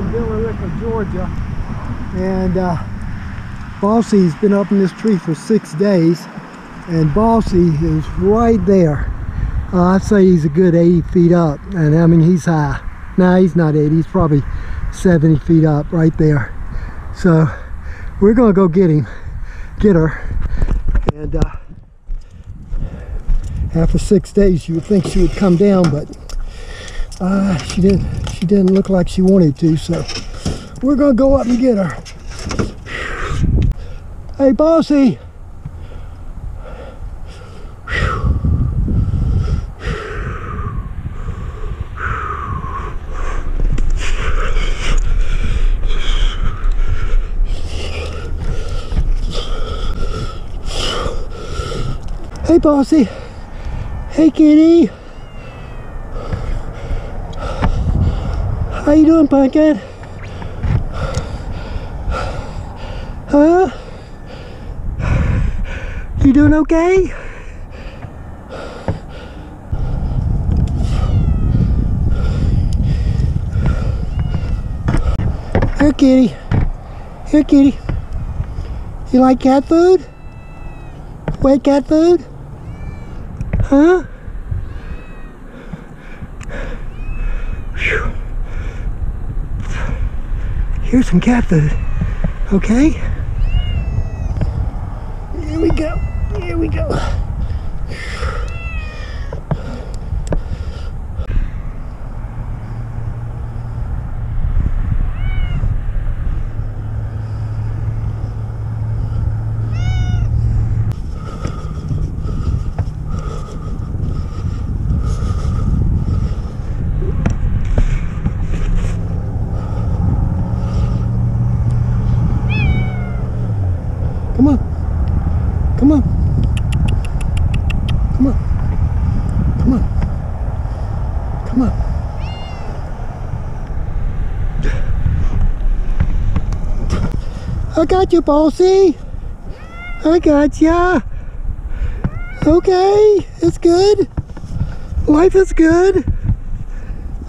in Billerica, Georgia, and Bossy's been up in this tree for 6 days, and Bossy is right there. I'd say he's a good 80 feet up, and I mean he's high. Nah, he's not 80, he's probably 70 feet up right there. So we're gonna go get her, and after 6 days you would think she would come down, but she didn't look like she wanted to, so we're gonna go up and get her. Hey Bossy! Hey Bossy! Hey kitty! How you doing, Pumpkin? Huh? You doing okay? Here, kitty. Here, kitty. You like cat food? Wet cat food? Huh? Whew. Here's some cat food. Okay? Here we go. Here we go. Come on. Come on. Come on. Come on. Come on. I got you, Bossy. I got ya. Okay, it's good. Life is good.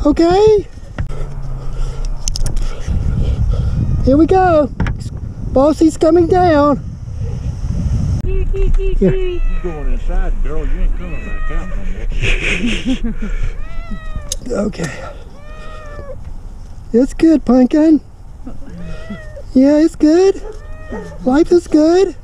Okay. Here we go. Bossy's coming down. Yeah. You going inside, girl. You ain't coming back out no more. Okay. It's good, Pumpkin. Yeah, it's good. Life is good.